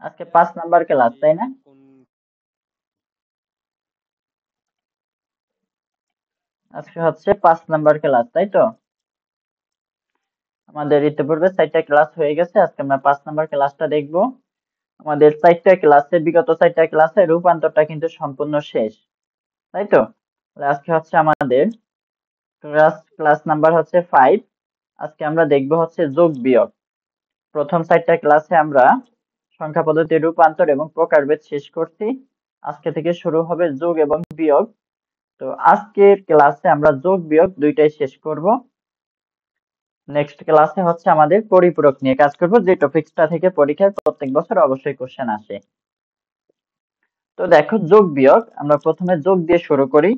আজকে 5 number class, জি, তাই না? কোন? আজকে হচ্ছে 5 নাম্বার ক্লাস, তাই তো? আমাদের ইতিপূর্বে 4টা ক্লাস হয়ে গেছে, আজকে আমরা 5 নাম্বার ক্লাসটা দেখবো। আমাদের 4টা ক্লাসে, বিগত 4টা ক্লাসে রূপান্তরটা কিন্তু সম্পূর্ণ শেষ, তাই তো? তাহলে আজকে হচ্ছে আমাদের ক্লাস নাম্বার হচ্ছে 5। আজকে আমরা দেখবো হচ্ছে যোগ বিয়োগ। প্রথম 4টা ক্লাসে আমরা সংখ্যা পদ্ধতির রূপান্তর এবং প্রকারভেদ শেষ করছি। আজকে থেকে শুরু হবে যোগ এবং বিয়োগ। তো আজকের ক্লাসে আমরা যোগ বিয়োগ দুইটাই শেষ করব। নেক্সট ক্লাসে হচ্ছে আমাদের পরিপূরক নিয়ে কাজ করব, যে টপিকসটা থেকে পরীক্ষায় প্রত্যেক বছর অবশ্যই কোশ্চেন আসে। তো দেখো, যোগ বিয়োগ আমরা প্রথমে যোগ দিয়ে শুরু করি।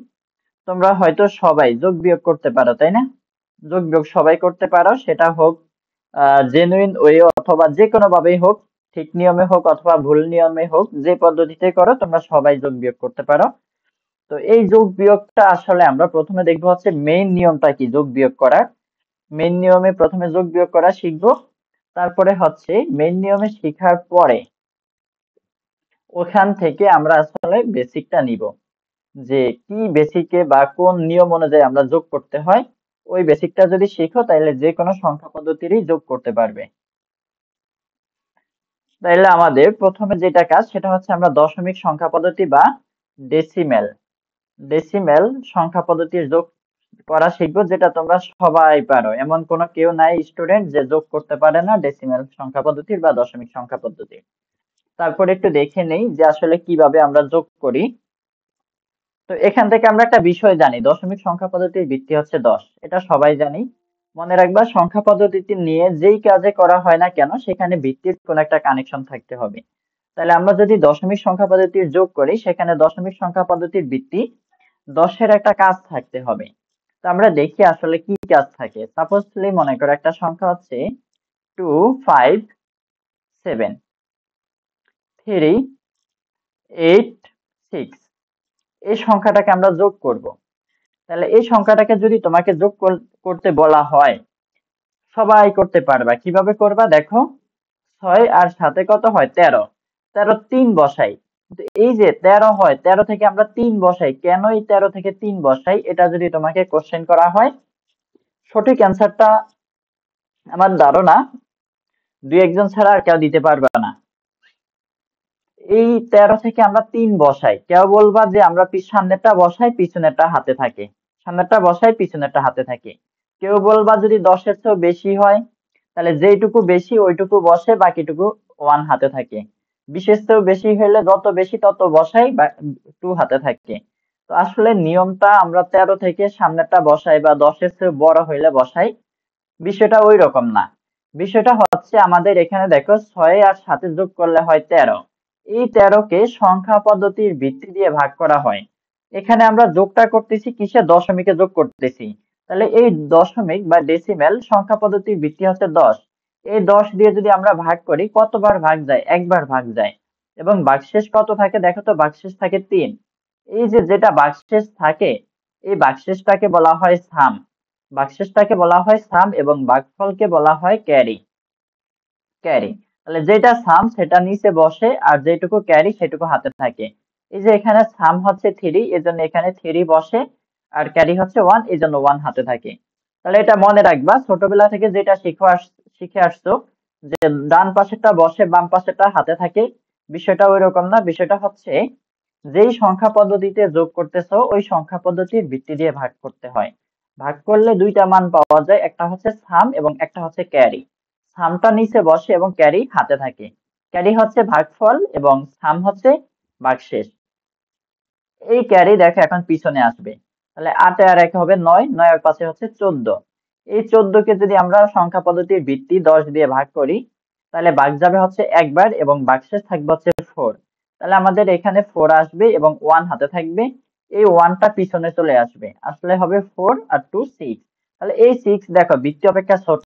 তোমরা হয়তো সবাই যোগ বিয়োগ করতে পারো, তাই না? যোগ বিয়োগ সবাই করতে পারো, সেটা হোক জেনুইন ওয়ে অথবা যে কোনো ভাবেই হোক, ঠিক নিয়মে হোক অথবা ভুল নিয়মে হোক, যে পদ্ধতিতে করো তোমরা সবাই যোগ বিয়োগ করতে পারো। তো এই যোগ বিয়োগটা আসলে আমরা প্রথমে দেখবো হচ্ছে মেইন নিয়মটা কি যোগ বিয়োগ করার। মেইন নিয়মে প্রথমে যোগ বিয়োগ করা শিখবো। তারপরে হচ্ছে মেইন নিয়মে শেখার পরে ওখান থেকে আমরা আসলে বেসিকটা নিব, যে কি বেসিকে বা কোন নিয়ম অনুযায়ী আমরা যোগ করতে হয়। ওই বেসিকটা যদি শিখো তাহলে যে কোনো সংখ্যা পদ্ধতিরই যোগ করতে পারবে। তাইলে আমাদের প্রথমে যেটা কাজ সেটা হচ্ছে আমরা দশমিক সংখ্যা পদ্ধতি বা ডেসিমেল ডেসিমেল সংখ্যা পদ্ধতির যোগ করা শিখবো, যেটা তোমরা সবাই পারো, এমন কোনো কেউ নাই স্টুডেন্ট যে যোগ করতে পারে না ডেসিমেল সংখ্যা পদ্ধতির বা দশমিক সংখ্যা পদ্ধতি। তারপর একটু দেখে নেই যে আসলে কিভাবে আমরা যোগ করি। তো এখান থেকে আমরা একটা বিষয় জানি, দশমিক সংখ্যা পদ্ধতির ভিত্তি হচ্ছে 10, এটা সবাই জানি। মনে রাখবা, সংখ্যা পদ্ধতিটি নিয়ে যেই কাজে করা হয় না কেন সেখানে ভিত্তির কোনো একটা কানেকশন থাকতে হবে। তাহলে আমরা যদি দশমিক সংখ্যা পদ্ধতির যোগ করি, সেখানে দশমিক সংখ্যা পদ্ধতির ভিত্তি 10-এর একটা কাজ থাকতে হবে। তো আমরা দেখি আসলে কি কাজ থাকে। সাপোজলি মনে করো একটা সংখ্যা হচ্ছে 2, 5, 7, 3, 8, 6। এই সংখ্যাটাকে আমরা যোগ করব। তাহলে এই সংখ্যাটাকে যদি তোমাকে যোগ করতে বলা হয়, সবাই করতে পারবা। কিভাবে করবা দেখো, 6 আর 7 কত হয়? 13। 13 3 বসাই। কিন্তু এই যে 13 হয়, 13 থেকে আমরা 3 বসাই, কেন এই 13 থেকে 3 বসাই, এটা যদি তোমাকে কোশ্চেন করা হয়, সঠিক অ্যান্সারটা আমার ধারণা দুই একজন ছাড়া আর কেউ দিতে পারবে না। এই 13 থেকে আমরা 3 বসাই, কেউ বলবা যে আমরা সামনেরটা বসাই পিছনেরটা হাতে থাকে, সামনেরটা বসাই পিছনেরটা হাতে থাকে। কেউ বলবা যদি 10-এর চেয়েও বেশি হয়, তাহলে যেইটুকু বেশি ওইটুকু বসে, বাকিটুকু 1 হাতে থাকে। 20-এর চেয়েও বেশি হলে যত বেশি তত বসাই বা 2 হাতে থাকে। তো আসলে নিয়মটা আমরা 13 থেকে সামনেরটা বসাই বা 10-এর চেয়ে বড় হইলে বসাই, বিষয়টা ওই রকম না। বিষয়টা হচ্ছে আমাদের এখানে দেখো, 6 আর 7 যোগ করলে হয় 13। এই 13 কে সংখ্যা পদ্ধতির ভিত্তি দিয়ে ভাগ করা হয়। এখানে আমরা যোগটা করতেছি কিসে? দশমিকে যোগ করতেছি। তাহলে এই দশমিক বা ডেসিমেল সংখ্যা পদ্ধতির ভিত্তি হচ্ছে 10। এই 10 দিয়ে যদি আমরা ভাগ করি, কতবার ভাগ যায়? একবার ভাগ যায়। এবং ভাগশেষ কত থাকে দেখো তো, ভাগশেষ থাকে 3। এই যে যেটা ভাগশেষ থাকে, এই ভাগশেষটাকে বলা হয় সাম। ভাগশেষটাকে বলা হয় সাম এবং ভাগফলকে বলা হয় ক্যারি। ক্যারি, তাহলে যেটা সাম সেটা নিচে বসে আর যেটুকু ক্যারি সেটুকু হাতে থাকে। এই যে এখানে সাম হচ্ছে 3, এজন্য এখানে 3 বসে, আর ক্যারি হচ্ছে 1, এজন্য 1 হাতে থাকে। তাহলে এটা মনে রাখবা, ছোটবেলা থেকে যেটা শিখে আসছো, যে ডান পাশেরটা বসে বাম পাশেরটা হাতে থাকে। বিষয়টা ওই রকম না, বিষয়টা হচ্ছে যেই সংখ্যা পদ্ধতিতে যোগ করতেছো ওই সংখ্যা পদ্ধতির ভিত্তি দিয়ে ভাগ করতে হয়। ভাগ করলে দুইটা মান পাওয়া যায়, একটা হচ্ছে সাম এবং একটা হচ্ছে ক্যারি। সামটা নিচে বসে এবং ক্যারি হাতে থাকে। ক্যারি হচ্ছে ভাগফল এবং সাম হচ্ছে ভাগশেষ। এই ক্যারি দেখো এখন পিছনে আসবে। তাহলে 8 আর 1 হবে 9, 9 আর 5 হচ্ছে 14। এই 14 কে যদি আমরা সংখ্যা পদ্ধতির ভিত্তি 10 দিয়ে ভাগ করি, তাহলে ভাগ যাবে হচ্ছে একবার এবং ভাগশেষ থাকবে হচ্ছে 4। তাহলে আমাদের এখানে 4 আসবে এবং 1 হাতে থাকবে। এই 1টা পিছনে চলে আসবে, আসলে হবে 4 আর 2 6। তাহলে এই 6 দেখো ভিত্তি অপেক্ষা ছোট।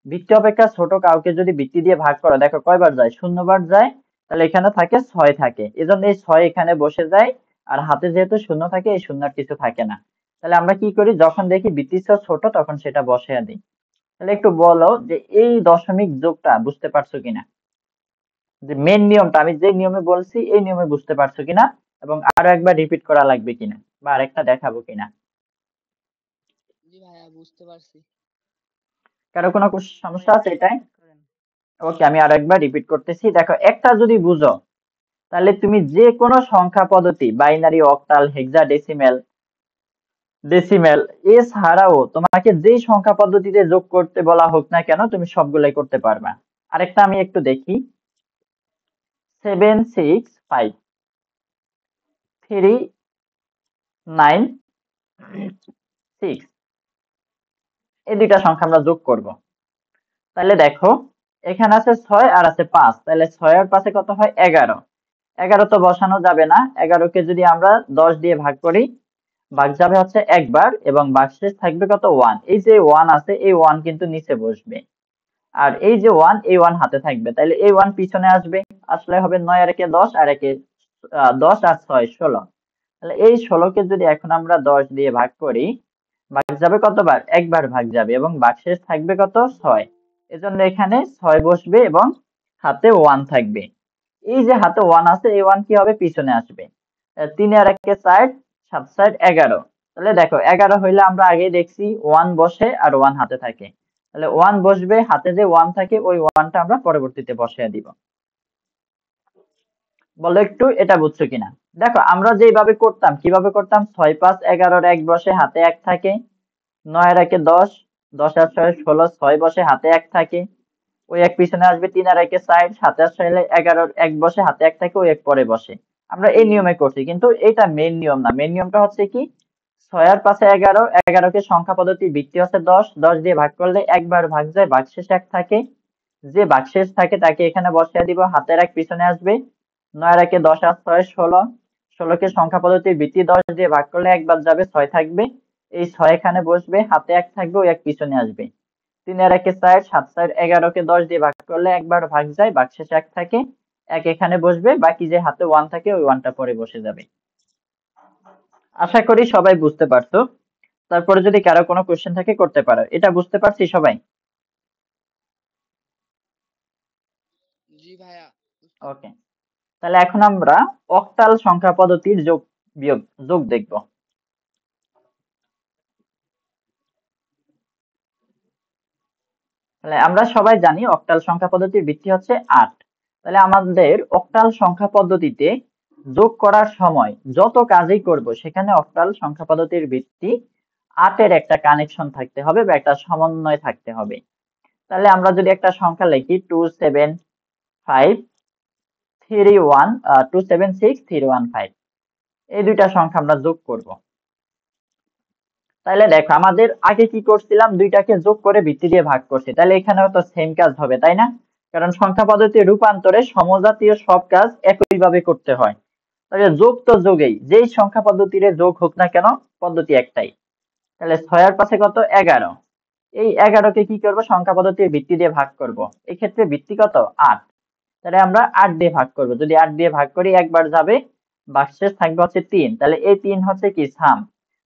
ভিত্তি অপেক্ষা ছোট কাউকে যদি ভিত্তি দিয়ে ভাগ করো, দেখো কয়বার যায়? 0 বার যায়। তাহলে এখানে থাকে 6 থাকে, এজন্য এই 6 এখানে বসে যায়। আর হাতে যেহেতু শূন্য থাকে, এই শূন্য আর কিছু থাকে না। তাহলে আমরা কি করি, যখন দেখি ভিত্তির চেয়ে ছোট তখন সেটা বসিয়ে দিই। তাহলে একটু বলো যে এই দশমিক যোগটা বুঝতে পারছো কিনা? যে মেন নিয়মটা আমি যে নিয়মে বলছি এই নিয়মে বুঝতে পারছো কিনা, এবং আরো একবার রিপিট করা লাগবে কিনা বা আরেকটা দেখাবো কিনা। জি ভাইয়া, বুঝতে পারছি। কারো কোনো সমস্যা আছে এটাই? ওকে, আমি আরো একবার রিপিট করতেছি। দেখো, একটা যদি বুঝো তাহলে তুমি যে কোনো সংখ্যা পদ্ধতি, বাইনারি, অক্টাল, হেক্সাডেসিমেল, ডেসিমেল এছাড়াও তোমাকে যেই সংখ্যা পদ্ধতিতে যোগ করতে বলা হোক না কেন তুমি সবগুলাই করতে পারবা। আরেকটা আমি একটু দেখি। 7 6 5 3 9 6, এই দুইটা সংখ্যা আমরা যোগ করব। তাহলে দেখো, এখানে আছে 6 আর আছে 5, তাহলে 6 আর 5 কত হয়? 11। 11 তো বসানো যাবে না, 11কে যদি আমরা 10 দিয়ে ভাগ করি, ভাগ যাবে হচ্ছে একবার, এবং ভাগশেষ থাকবে কত? 1। এই যে 1 আছে, এই 1 কিন্তু নিচে বসবে, আর এই যে 1, এই 1 হাতে থাকবে, তাহলে এই 1 পিছনে আসবে, আসলে হবে 9 আর একে 10, আর একে 10 আর 6 16। তাহলে এই 16কে যদি এখন আমরা 10 দিয়ে ভাগ করি, ভাগ যাবে কতবার? একবার ভাগ যাবে, এবং ভাগশেষ থাকবে কত? 6। এজন্য এখানে 6 বসবে এবং হাতে 1 থাকবে। এই যে হাতে 1 আছে, এই 1 কি হবে? পিছনে আসবে। 3 আর একে 4, 7 4 11। তাহলে দেখো, 11 হইলে আমরা আগেই দেখছি 1 বসে আর 1 হাতে থাকে, তাহলে 1 বসবে, হাতে যে 1 থাকে ওই 1টা আমরা পরবর্তীতে বসিয়ে দিব। বলো একটু এটা বুঝছো কিনা। দেখো, আমরা যেভাবে করতাম, কিভাবে করতাম? 6 5 11 1 বসে, হাতে 1 থাকে। 9 আর একে 10, 10 আর 6 16, 6 বসে, হাতে 1 থাকে, ওই 1 পিছনে আসবে। 3 আর একে 4, 7 আর 6 11, 1 বসে, হাতে 1 থাকে, ওই 1 পরে বসে। আমরা এই নিয়মে করছি, কিন্তু এটা মেন নিয়ম না। মেন নিয়মটা হচ্ছে কি, 6 আর 5 11, 11কে সংখ্যা পদ্ধতির ভিত্তি হচ্ছে 10, 10 দিয়ে ভাগ করলে একবার ভাগ যায়, ভাগশেষ 1 থাকে। যে ভাগশেষ থাকে তাকে এখানে বসিয়ে দিব, হাতের 1 পিছনে আসবে। 9 আর একে 10 আর 6 16, 16কে সংখ্যা পদ্ধতির ভিত্তি 10 দিয়ে ভাগ করলে একবার যাবে, 6 থাকবে। এই 6 এখানে বসবে, হাতে 1 থাকবে, ওই 1 পিছনে আসবে। 3 আর একে 4, 7 4 11কে 10 দিয়ে ভাগ করলে একবার ভাগ যায়, ভাগশেষে 1 থাকে। 1 এখানে বসবে, বাকি যে হাতে 1 থাকে ওই 1টা পরে বসে যাবে। আশা করি সবাই বুঝতে পারছো। তারপরে যদি কারো কোনো কোশ্চেন থাকে করতে পারো। এটা বুঝতে পারছি সবাই? জি ভাইয়া, বুঝতে ওকে, তাহলে এখন আমরা অক্টাল সংখ্যা পদ্ধতির যোগ বিয়োগ যোগ দেখব। তাহলে আমরা সবাই জানি অক্টাল সংখ্যা পদ্ধতির ভিত্তি হচ্ছে 8। তাহলে আমাদের অক্টাল সংখ্যা পদ্ধতিতে যোগ করার সময় যত কাজই করব সেখানে অক্টাল সংখ্যা পদ্ধতির ভিত্তি 8 এর একটা কানেকশন থাকতে হবে বা একটা সমন্বয় থাকতে হবে। তাহলে আমরা যদি একটা সংখ্যা লিখি 275 3 1 276 315, এই দুইটা সংখ্যা আমরা যোগ করব। তাহলে দেখো, আমাদের আগে কি করছিলাম? দুইটাকে যোগ করে ভিত্তি দিয়ে ভাগ করছি, তাহলে এখানেও তো সেম কাজ হবে, তাই না? কারণ সংখ্যা পদ্ধতির রূপান্তরে সমজাতীয় সব কাজ একইভাবে করতে হয়। তাহলে যোগ তো যোগেই, যেই সংখ্যা পদ্ধতির যোগ হোক না কেন, পদ্ধতি একটাই। তাহলে 6 আর 5 কত? 11। এই 11কে কি করব? সংখ্যা পদ্ধতির ভিত্তি দিয়ে ভাগ করব। এই ক্ষেত্রে ভিত্তি কত? 8। তাহলে আমরা 8 দিয়ে ভাগ করব। যদি 8 দিয়ে ভাগ করি একবার যাবে, ভাগশেষ থাকবে হচ্ছে 3। তাহলে এই 3 হচ্ছে কি? সাম।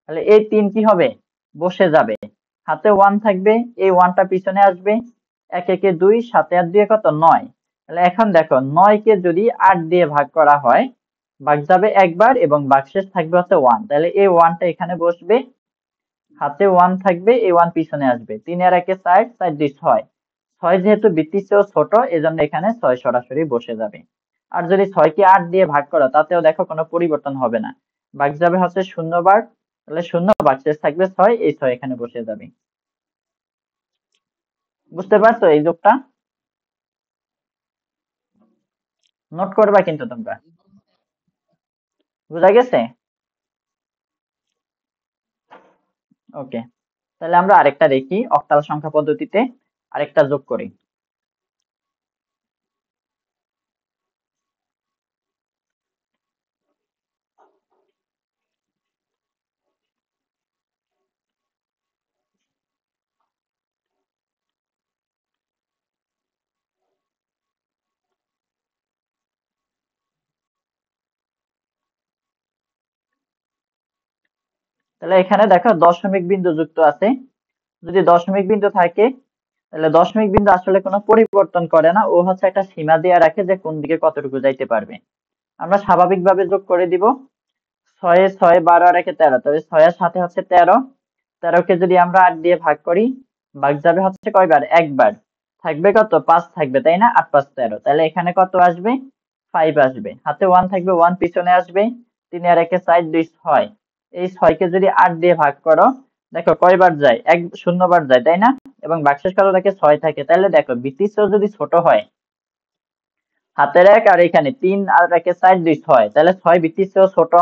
তাহলে এই 3 কি হবে? বসে যাবে। হাতে 1 থাকবে, এই 1টা পিছনে আসবে। 1 একে 2, 7 আর 2 কত? 9। তাহলে এখন দেখো, 9 কে যদি 8 দিয়ে ভাগ করা হয়, ভাগ যাবে একবার, এবং ভাগশেষ থাকবে হচ্ছে 1। তাহলে এই 1টা এখানে বসবে, হাতে 1 থাকবে, এই 1 পিছনে আসবে। 3 আর একে 4, 4 2 6, 6 যেহেতু বৃত্তির চেয়েও ছোট, এজন্য এখানে 6 সরাসরি বসে যাবে। আর যদি 6 কে 8 দিয়ে ভাগ করো, তাতেও দেখো কোনো পরিবর্তন হবে না, ভাগ যাবে হচ্ছে 0 বার। তাহলে 0 ভাগশেষ থাকবে 6, এই 6 এখানে বসে যাবে। বুঝতে পারছো এই যোগটা? নোট করবা কিন্তু তোমরা। বুঝা গেছে? ওকে, তাহলে আমরা আরেকটা দেখি, অক্টাল সংখ্যা পদ্ধতিতে আরেকটা যোগ করি। তাহলে এখানে দেখো দশমিক বিন্দু যুক্ত আছে। যদি দশমিক বিন্দু থাকে, তাহলে দশমিক বিন্দু আসলে কোনো পরিবর্তন করে না, ও হচ্ছে একটা সীমা দিয়ে রাখে যে কোন দিকে কতটুকু যাইতে পারবে। আমরা স্বাভাবিকভাবে যোগ করে দিব। 6 12 আর 13, তবে 6 এর সাথে হচ্ছে 13, 13কে যদি আমরা 8 দিয়ে ভাগ করি, ভাগ যাবে হচ্ছে কয়বার, একবার। থাকবে কত, 5 থাকবে, তাই না? 8 5 13, তাহলে এখানে কত আসবে, 5 আসবে। হাতে 1 থাকবে, 1 পিছনে আসবে। 3 আর 1 4 2 6, এই 6 কে যদি 8 দিয়ে ভাগ করো, দেখো কয়বার যায়, এক শূন্যবার যায়, তাই না? এবং ভাগশেষ কত থাকে, 6 থাকে। তাহলে দেখো ভিত্তিচ্ছেদ যদি ছোট হয়, হাতের 1 আর এখানে 3 আর 1 4 2 6, তাহলে 6 ভিত্তির চেয়েও ছোট।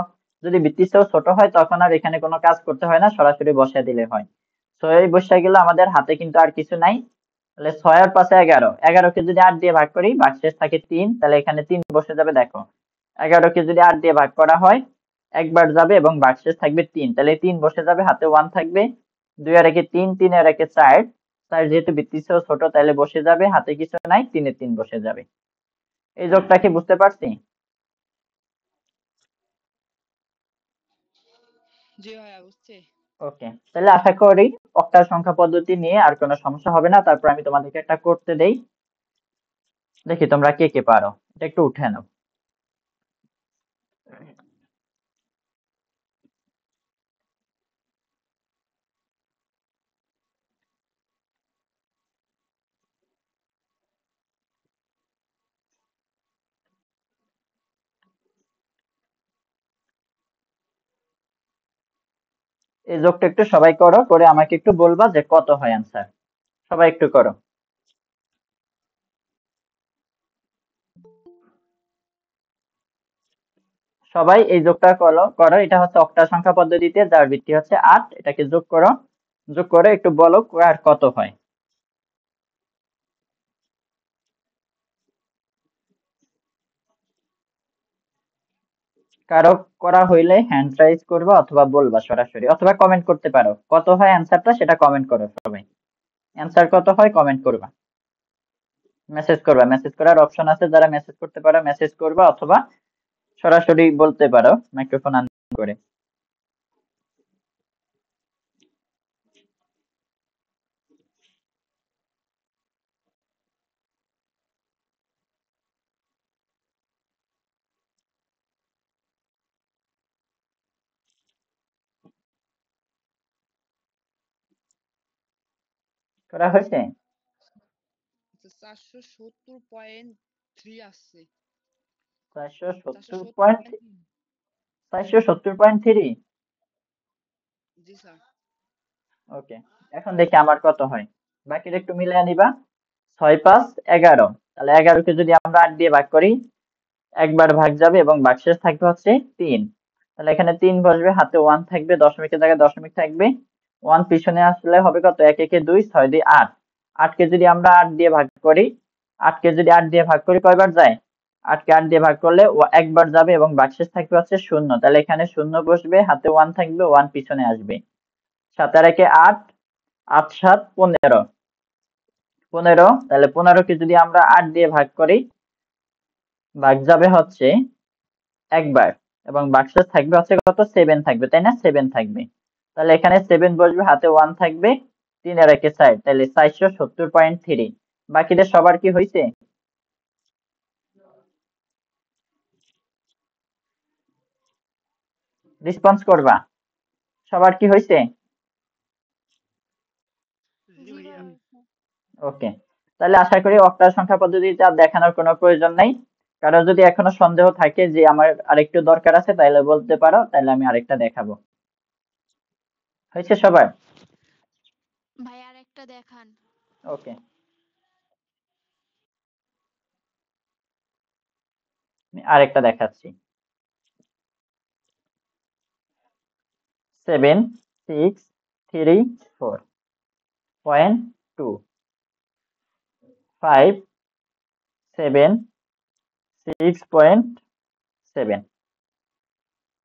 যদি ভিত্তির চেয়েও ছোট হয় তখন আর এখানে কোনো কাজ করতে হয় না, সরাসরি বসায় দিলে হয়। 6 বসে গেলে আমাদের হাতে কিন্তু আর কিছু নাই। তাহলে 6 আর 5 11, 11কে যদি 8 দিয়ে ভাগ করি, ভাগশেষ থাকে 3, তাহলে এখানে 3 বসে যাবে। দেখো 11কে যদি 8 দিয়ে ভাগ করা হয়, একবার যাবে এবং ভাগশেষ থাকবে 3, তাহলে 3 বসে যাবে, হাতে 1 থাকবে। 2 আর 1 3, 3 আর 1 4, 4 যেহেতু ভিত্তির চেয়েও ছোট তাহলে বসে যাবে, হাতে কিছু নাই, 3 এ 3 বসে যাবে। এই যোগটা কি বুঝতে পারছি? জি ভাইয়া, বুঝছি। ওকে, তাহলে আশা করি অক্টাল সংখ্যা পদ্ধতি নিয়ে আর কোনো সমস্যা হবে না। তারপর আমি তোমাদেরকে একটা করতে দেই, দেখি তোমরা কে কে পারো। এটা একটু উঠে নাও। এই যোগটা একটু সবাই করো, করে আমাকে একটু বলবা যে কত হয় অ্যান্সার। সবাই একটু করো। সবাই এই যোগটা করো করো, এটা হচ্ছে অক্টাল সংখ্যা পদ্ধতিতে, যার ভিত্তি হচ্ছে 8। এটাকে যোগ করো, যোগ করে একটু বলো আর কত হয়। কারো করা হইলে হ্যান্ড রাইজ করবা অথবা বলবা সরাসরি, অথবা কমেন্ট করতে পারো। কত হয় অ্যান্সারটা সেটা কমেন্ট করো সবাই। অ্যান্সার কত হয় কমেন্ট করবা, মেসেজ করবা। মেসেজ করার অপশন আছে, যারা মেসেজ করতে পারো মেসেজ করবা, অথবা সরাসরি বলতে পারো মাইক্রোফোন অন করে। করা হয়েছে? 470.3 আসছে। 470 470.3। 470.3। জি স্যার। ওকে, এখন দেখি আমার কত হয়। বাকিটা একটু মিলিয়ে নিবা। 6 5 11, তাহলে 11কে যদি আমরা 8 দিয়ে ভাগ করি, একবার ভাগ যাবে এবং ভাগশেষ থাকবে হচ্ছে 3। তাহলে এখানে 3 বসবে, হাতে 1 থাকবে, দশমিকের জায়গায় দশমিক থাকবে। 1 পিছনে আসলে হবে কত, 1 1 2, 6 2 8। 8কে যদি আমরা 8 দিয়ে ভাগ করি, 8কে যদি 8 দিয়ে ভাগ করি কয়বার যায়, 8কে 8 দিয়ে ভাগ করলে ও একবার যাবে এবং ভাগশেষ থাকবে হচ্ছে 0। তাহলে এখানে 0 বসবে, হাতে 1 থাকবে, 1 পিছনে আসবে। 7 আর 1 8, 8 7 15, 15, তাহলে 15কে যদি আমরা 8 দিয়ে ভাগ করি, ভাগ যাবে হচ্ছে একবার, এবং ভাগশেষ থাকবে হচ্ছে কত, 7 থাকবে, তাই না? 7 থাকবে। তাহলে এখানে 7 বসবে, হাতে 1 থাকবে, 3 আর 1 4, তাহলে 470.3। বাকিদের সবার কি হয়েছে? রেসপন্স করবা, সবার কি হয়েছে? জি ভাইয়া। ওকে, তাহলে আশা করি অক্টাল সংখ্যা পদ্ধতিতে আর দেখানোর কোনো প্রয়োজন নাই। কারো যদি এখনো সন্দেহ থাকে যে আমার আরেকটু দরকার আছে, তাহলে বলতে পারো, তাহলে আমি আরেকটা দেখাবো। হয়েছে সবার? ভাই আর একটা দেখান। ওকে, আমি আরেকটা দেখাচ্ছি। 7 6 3 4.2, 5 7 6.7।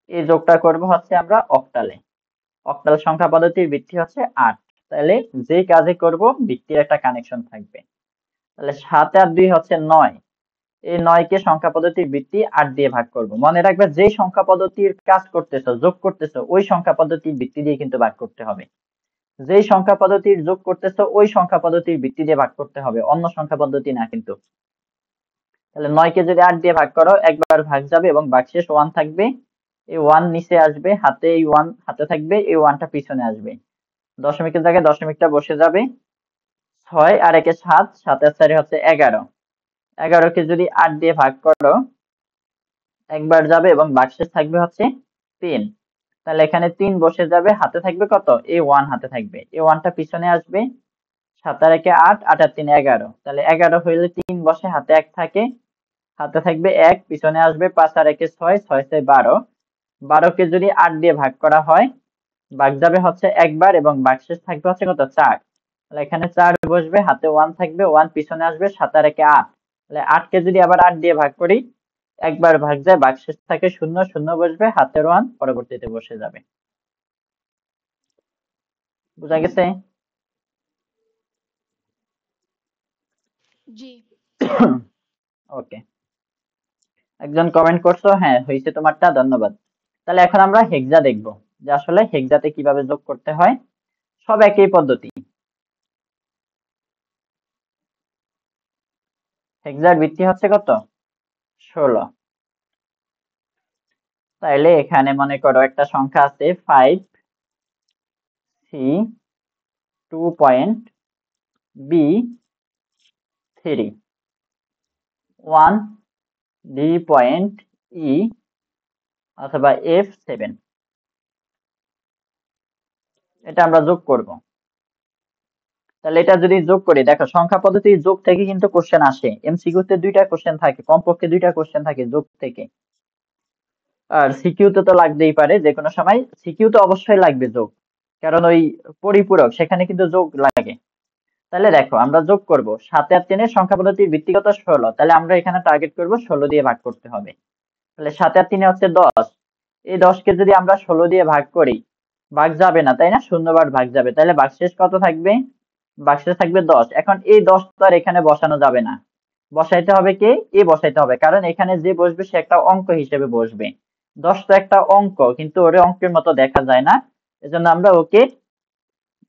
এই যোগটা করব হচ্ছে আমরা অক্টালে। অক্টাল সংখ্যা পদ্ধতির ভিত্তি হচ্ছে 8। তাহলে যে কাজে করব ভিত্তির একটা কানেকশন থাকবে। তাহলে 7 আর 2 হচ্ছে 9। এই 9 কে সংখ্যা পদ্ধতির ভিত্তি 8 দিয়ে ভাগ করব। মনে রাখবে, যে সংখ্যা পদ্ধতির কাজ করতেছো, যোগ করতেছো, ওই সংখ্যা পদ্ধতির ভিত্তি দিয়ে কিন্তু ভাগ করতে হবে। যেই সংখ্যা পদ্ধতির যোগ করতেছো ওই সংখ্যা পদ্ধতির ভিত্তি দিয়ে ভাগ করতে হবে, অন্য সংখ্যা পদ্ধতি না কিন্তু। তাহলে 9 কে যদি 8 দিয়ে ভাগ করো একবার ভাগ যাবে এবং ভাগশেষ 1 থাকবে, এই 1 নিচে আসবে, হাতে এই 1 হাতে থাকবে, এই 1টা পিছনে আসবে, দশমিকের জায়গায় দশমিকটা বসে যাবে। 6 আর 1 এ 7, 7 আর 4 হচ্ছে 11, 11 কে যদি 8 দিয়ে ভাগ করো একবার যাবে এবং ভাগশেষ থাকবে হচ্ছে 3। তাহলে এখানে 3 বসে যাবে, হাতে থাকবে কত, এই 1 হাতে থাকবে, এই 1টা পিছনে আসবে, 7 আর 1 এ 8, 8 আর 3 11, তাহলে 11 হইলে 3 বসে, হাতে 1 থাকে, হাতে থাকবে 1, পিছনে আসবে 5 আর 1 এ 6, 6 6 12, 12 কে যদি 8 দিয়ে ভাগ করা হয় ভাগ যাবে হচ্ছে একবার এবং ভাগশেষ থাকবে হচ্ছে কত, 4। তাহলে এখানে 4 বসবে, হাতে 1 থাকবে, 1 পিছনে আসবে, 7 আর 1 এ 8, তাহলে 8 কে যদি আবার 8 দিয়ে ভাগ করি একবার ভাগ যায়, ভাগশেষ থাকে 0, 0 বসবে, হাতের 1 পরবর্তীতে বসে যাবে। বুঝা গেছে? জি। ওকে, একজন কমেন্ট করছো, হ্যাঁ হয়েছে তোমারটা, ধন্যবাদ। তাহলে এখন আমরা হেক্সা দেখব, যে আসলে হেক্সাতে কিভাবে যোগ করতে হয়। সব একই পদ্ধতি। হেক্সার ভিত্তি হচ্ছে কত, 16। তাইলে এখানে মনে করো একটা সংখ্যা আছে 5 C 2 point B 3 1 D point E অথবা F7, এটা আমরা যোগ করব। তাহলে এটা যদি যোগ করি, দেখো সংখ্যা পদ্ধতির যোগ থেকে কিন্তু কোশ্চেন আসে, এমসিকিউ তে 2টা কোশ্চেন থাকে, কমপক্ষে 2টা কোশ্চেন থাকে যোগ থেকে। আর সিকিউ তে তো লাগতেই পারে, যে কোনো সময় সিকিউ তো অবশ্যই লাগবে যোগ, কারণ ওই পরিপূরক সেখানে কিন্তু যোগ লাগে। তাহলে দেখো আমরা যোগ করব, 7 আর 3 এর সংখ্যা পদ্ধতির ভিত্তিগত 16, তাহলে আমরা এখানে টার্গেট করব 16 দিয়ে ভাগ করতে হবে। তাহলে 7 আর 3 হচ্ছে 10, এই 10 কে যদি আমরা 16 দিয়ে ভাগ করি ভাগ যাবে না, তাই না, শূন্যবার ভাগ যাবে, তাহলে ভাগশেষ কত থাকবে, ভাগশেষ থাকবে 10। এখন এই 10 তো আর এখানে বসানো যাবে না, বসাইতে হবে কে, এ বসাইতে হবে, কারণ এখানে যে বসবে সে একটা অঙ্ক হিসেবে বসবে। 10 তো একটা অঙ্ক, কিন্তু ওরে অঙ্কের মতো দেখা যায় না, এজন্য আমরা ওকে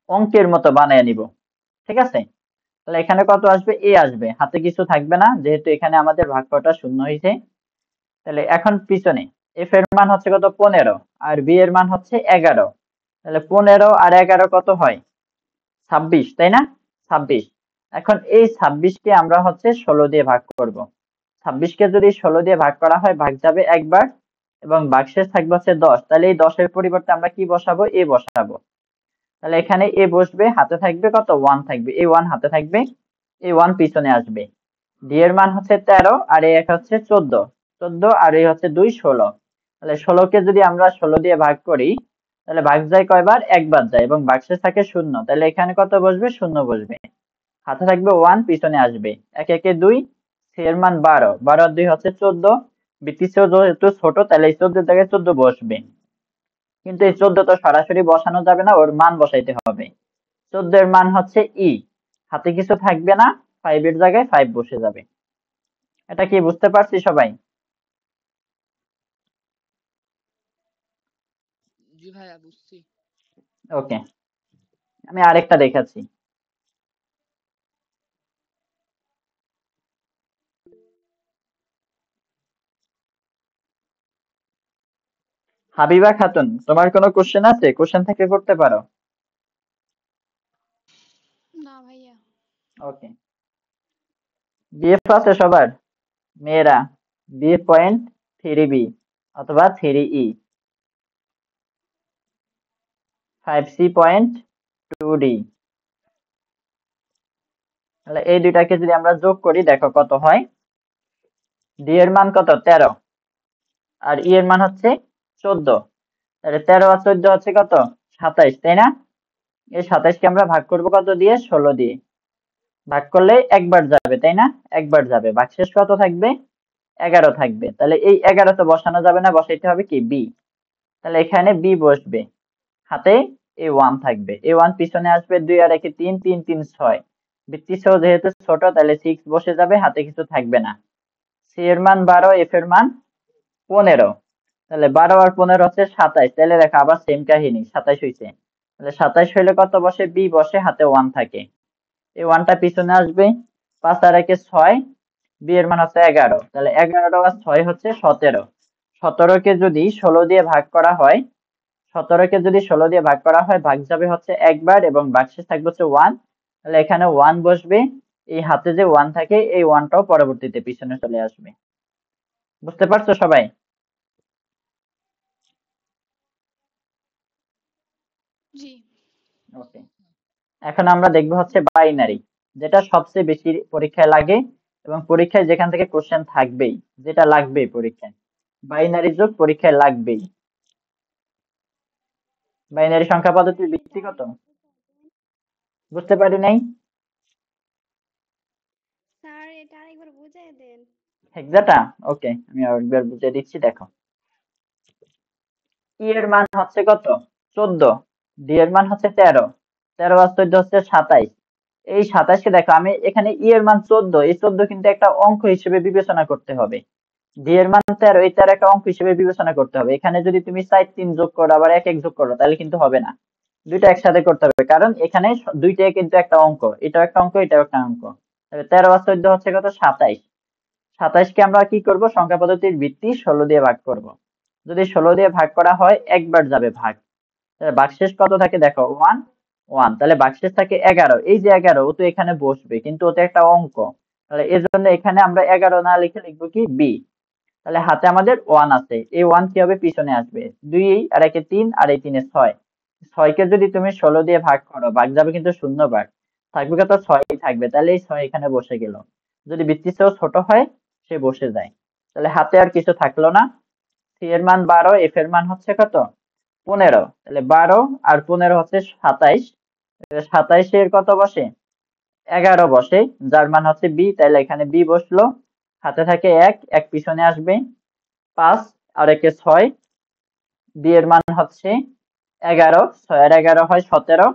অঙ্কের মতো বানিয়ে নিব। ঠিক আছে, তাহলে এখানে কত আসবে, এ আসবে, হাতে কিছু থাকবে না, যেহেতু এখানে আমাদের ভাগফলটা শূন্য হয়েছে। তাহলে এখন পিছনে এফ এর মান হচ্ছে কত, 15, আর বি এর মান হচ্ছে 11, তাহলে 15 আর 11 কত হয়, 26, তাই না, 26। এখন এই 26 কে আমরা হচ্ছে 16 দিয়ে ভাগ করব। 26 কে যদি 16 দিয়ে ভাগ করা হয় ভাগ যাবে একবার এবং ভাগশেষ থাকবে হচ্ছে 10, তাহলে এই 10 এর পরিবর্তে আমরা কি বসাবো, এ বসাবো। তাহলে এখানে এ বসবে, হাতে থাকবে কত, 1 থাকবে, এই 1 হাতে থাকবে, এই 1 পিছনে আসবে। ডি এর মান হচ্ছে 13 আর এই এক হচ্ছে 14, 14 আর এই হচ্ছে 2 16, তাহলে 16 কে যদি আমরা 16 দিয়ে ভাগ করি তাহলে ভাগ যায় কয়বার, একবার যায় এবং ভাগশেষ থাকে 0, তাহলে এখানে কত বসবে, 0 বসবে, হাতে থাকবে 1, পিছনে আসবে, 1 1 2, সি এর মান 12, 12 আর 2 হচ্ছে 14, বৃত্তিছেও যেহেতু ছোট তাহলে এই 14 জায়গায় 14 বসবে, কিন্তু এই 14 তো সরাসরি বসানো যাবে না, ওর মান বসাইতে হবে। 14 এর মান হচ্ছে ই, হাতে কিছু থাকবে না, 5 এর জায়গায় 5 বসে যাবে। এটা কি বুঝতে পারছি সবাই? জি ভাইয়া বুঝছি। ওকে, আমি আরেকটা দেখাচ্ছি। হাবিবা খাতুন, তোমার কোনো কোশ্চেন আছে, কোশ্চেন থেকে করতে পারো। না ভাইয়া। ওকে, বিএফ আছে সবার, মেয়েরা, বিএফ পয়েন্ট 3B অথবা 3E, 5C পয়েন্ট 2D, তাহলে এই দুইটাকে যদি আমরা যোগ করি দেখো কত হয়। ডি এর মান কত, 13, আর ই এর মান হচ্ছে 14, তাহলে 13 আর 14 হচ্ছে কত, 27, তাই না। এই 27 কে আমরা ভাগ করব কত দিয়ে, 16 দিয়ে, ভাগ করলে একবার যাবে, তাই না, একবার যাবে, ভাগশেষ কত থাকবে, 11 থাকবে, তাহলে এই 11 তো বসানো যাবে না, বসাইতে হবে কি, বি, তাহলে এখানে বি বসবে, হাতে এই 1 থাকবে, এই 1 পিছনে আসবে, 2 আর 1 3, 3 3 6, বৃত্তিছেও যেহেতু ছোট তাহলে 6 বসে যাবে, হাতে কিছু থাকবে না। সি এর মান 12, এফ এর মান 15, তাহলে 12 আর 15 হচ্ছে 27, তাহলে দেখো আবার সেম কাহিনী, 27 হয়েছে, তাহলে 27 হইলে কত বসে? বি বসে, হাতে 1 থাকে, এই 1টা পিছনে আসবে। 5 আর 1 6, বি এর মান হচ্ছে 11, তাহলে 11 আর 6 হচ্ছে 17। 17কে যদি 16 দিয়ে ভাগ করা হয়, 17কে যদি 16 দিয়ে ভাগ করা হয়, ভাগ যাবে হচ্ছে একবার এবং ভাগশেষ থাকবে হচ্ছে 1, তাহলে এখানে 1 বসবে। এই হাতে যে 1 থাকে, এই 1টাও পরবর্তীতে পিছনে চলে আসবে। বুঝতে পারছো সবাই? জি। ওকে, এখন আমরা দেখবো হচ্ছে বাইনারি, যেটা সবচেয়ে বেশি পরীক্ষায় লাগে এবং পরীক্ষায় যেখান থেকে কোশ্চেন থাকবেই, যেটা লাগবেই পরীক্ষায়। বাইনারি যোগ পরীক্ষায় লাগবেই। বাইনারি সংখ্যা পদ্ধতির ব্যক্তিগত, বুঝতে পারি নাই। স্যার এটা আরেকবার বুঝিয়ে দেন। হেক্সাটা, ওকে, আমি আরেকবার বুঝিয়ে দিচ্ছি, দেখো। ই এর মান হচ্ছে কত? 14। ডি এর মান হচ্ছে 13। 13 আর 14 হচ্ছে 27। এই 27 কে দেখো, আমি এখানে ই এর মান 14, এই 14 কিন্তু একটা অঙ্ক হিসেবে বিবেচনা করতে হবে। ডি এর মান 13, এই 13 একটা অঙ্ক হিসেবে বিবেচনা করতে হবে। এখানে যদি তুমি 4 3 যোগ করো, আবার 1 1 যোগ করো, তাহলে কিন্তু হবে না। দুইটা একসাথে করতে হবে, কারণ এখানে দুইটাই কিন্তু একটা অঙ্ক, এটাও একটা অঙ্ক, এটাও একটা অঙ্ক। তাহলে 13 আর 14 হচ্ছে কত? 27। 27 কে আমরা কি করব? সংখ্যা পদ্ধতির ভিত্তি 16 দিয়ে ভাগ করব। যদি 16 দিয়ে ভাগ করা হয়, একবার যাবে ভাগ, তাহলে ভাগশেষ কত থাকে? দেখো 1 1, তাহলে ভাগশেষ থাকে 11। এই যে 11, ও তো এখানে বসবে, কিন্তু ওটা একটা অঙ্ক, তাহলে এর জন্য এখানে আমরা 11 না লিখে লিখবো কি? বি। তাহলে হাতে আমাদের 1 আছে, এই 1 কি হবে? পিছনে আসবে। 2 আর 1 3 আর এই 3 6, 6 কে যদি তুমি 16 দিয়ে ভাগ করো, ভাগ যাবে কিন্তু শূন্য ভাগ, থাকবে কত? 6 থাকবে, তাহলে এই 6 এখানে বসে গেল। যদি বৃত্তির চেয়েও ছোট হয়, সে বসে যায়। তাহলে হাতে আর কিছু থাকলো না। সি এর মান 12, এফ এর মান হচ্ছে কত? 15। তাহলে 12 আর 15 হচ্ছে 27। 27 এর কত বসে? 11 বসে, যার মান হচ্ছে বি, তাহলে এখানে বি বসলো। হাতে থাকে 1 1 পিছনে আসবে। 5 আর 1 6, বি এর মান হচ্ছে 11, 6 আর 11 হয় 17।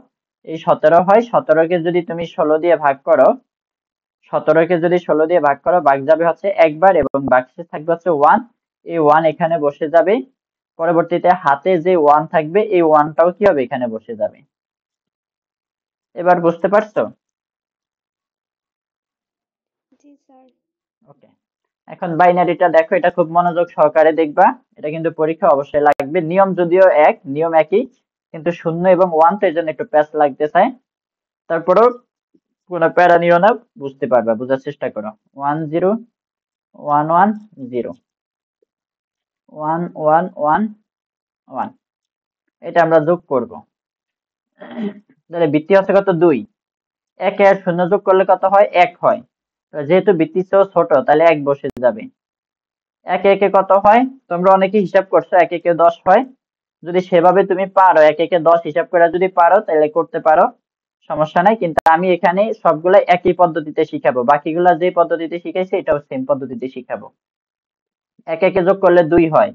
এই 17 হয়, 17 কে যদি তুমি 16 দিয়ে ভাগ করো, 17 কে যদি 16 দিয়ে ভাগ করো, ভাগ যাবে হচ্ছে একবার এবং ভাগশেষ থাকবে হচ্ছে 1। এই 1 এখানে বসে যাবে। পরবর্তীতে হাতে যে 1 থাকবে, এই 1টাও কি হবে? এখানে বসে যাবে। এবার বুঝতে পারছো? জি স্যার। ওকে, এখন বাইনারিটা দেখো, এটা খুব মনোযোগ সহকারে দেখবা, এটা কিন্তু পরীক্ষা অবশ্যই লাগবে। নিয়ম যদিও নিয়ম একই, কিন্তু শূন্য এবং 1 তো এর জন্য একটু প্যাচ লাগতে চায়। তারপরেও কোনো প্যারা নিও না, বুঝতে পারবা, বোঝার চেষ্টা করো। 1 0 1 1 0 1 1 1 1, এটা আমরা যোগ করব। তাহলে বৃত্তি হচ্ছে কত? 2। 1 আর 0 যোগ করলে কত হয়? 1 হয়। তো যেহেতু বৃত্তির চেয়েও ছোট, তাহলে 1 বসে যাবে। 1 1 কত হয়? তোমরা অনেকে হিসাব করছো, 1 1 10 হয়। যদি সেভাবে তুমি পারো, 1 1 10 হিসাব করে যদি পারো, তাহলে করতে পারো, সমস্যা নাই। কিন্তু আমি এখানে সবগুলা একই পদ্ধতিতে শিখাবো, বাকিগুলা যে পদ্ধতিতে শিখাইছি এটাও সেম পদ্ধতিতে শিখাবো। 1 1 যোগ করলে 2 হয়।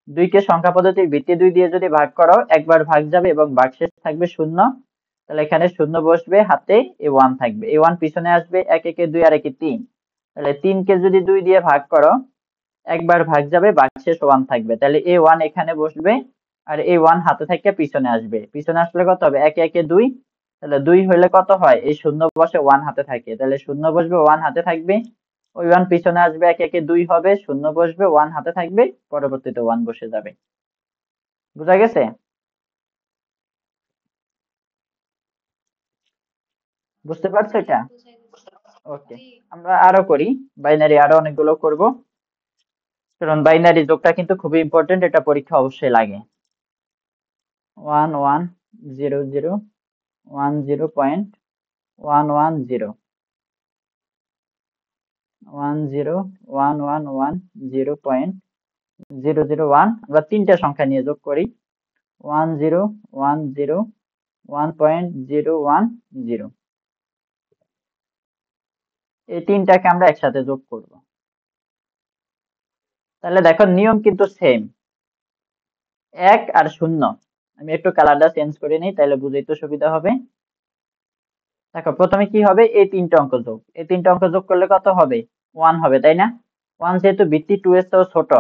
2 কে সংখ্যা পদ্ধতির ভিত্তি 2 দিয়ে যদি ভাগ করো, একবার ভাগ যাবে এবং ভাগশেষ থাকবে 0। তাহলে এখানে 0 বসবে, হাতে এই 1 থাকবে, এই 1 পিছনে আসবে। 1 1 2 আর 1 3, তাহলে 3 কে যদি 2 দিয়ে ভাগ করো, একবার ভাগ যাবে, ভাগশেষ 1 থাকবে, তাহলে এই 1 এখানে বসবে আর এই 1 হাতে থেকে পিছনে আসবে। পিছনে আসলে কত হবে? 1 1 2, তাহলে 2 হইলে কত হয়? এই 0 বসে, 1 হাতে থাকে, তাহলে 0 বসবে, 1 হাতে থাকবে। ওই 1 পিছনে আসবে, 1 1 2 হবে, 0 বসবে, 1 হাতে থাকবে, পরবর্তীতে 1 বসে যাবে। বুঝা গেছে? বুঝতে পারছো এটা? ওকে, আমরা আরো করি, বাইনারি আরো অনেকগুলো করব, কারণ বাইনারি যোগটা কিন্তু খুবই ইম্পর্টেন্ট, এটা পরীক্ষা অবশ্যই লাগে। 1 1 0 0 1 0 পয়েন্ট 1 1 0 1 0 1 1 1 0 পয়েন্ট 0 0 1। আমরা তিনটা সংখ্যা নিয়ে যোগ করি। 1 0 1 0 1.010। এই তিনটাকে আমরা একসাথে যোগ করব। তাহলে দেখো নিয়ম কিন্তু সেম, 1 আর 0। আমি একটু কালারটা চেঞ্জ করে নিই, তাহলে বুঝতে সুবিধা হবে। দেখো প্রথমে কি হবে? এই তিনটা অঙ্ক যোগ, এই তিনটা অঙ্ক যোগ করলে কত হবে? 1 হবে, তাই না? 1 যেহেতু ভিত্তি 2 এর চেয়েও ছোট,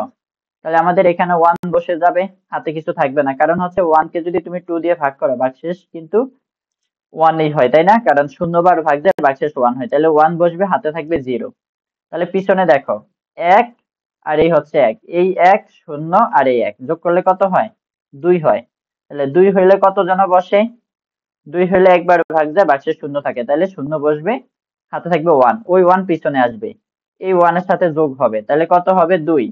তাহলে আমাদের এখানে 1 বসে যাবে, হাতে কিছু থাকবে না, কারণ হচ্ছে 1 কে যদি তুমি 2 দিয়ে ভাগ করো ভাগশেষ কিন্তু 1 ই হয়, তাই না? কারণ 0 বার ভাগ যায় ভাগশেষ 1 হয়, তাহলে 1 বসবে, হাতে থাকবে 0। তাহলে পিছনে দেখো 1 আর এই হচ্ছে 1, এই 1 0 আর এই 1 যোগ করলে কত হয়? 2 হয়। তাহলে 2 হইলে কত জন বসে? 2 হইলে একবার ভাগ যায় ভাগশেষ 0 থাকে, তাহলে 0 বসবে, হাতে থাকবে 1, ওই 1 পিছনে আসবে, এই 1 এর সাথে যোগ হবে, তাহলে কত হবে? 2।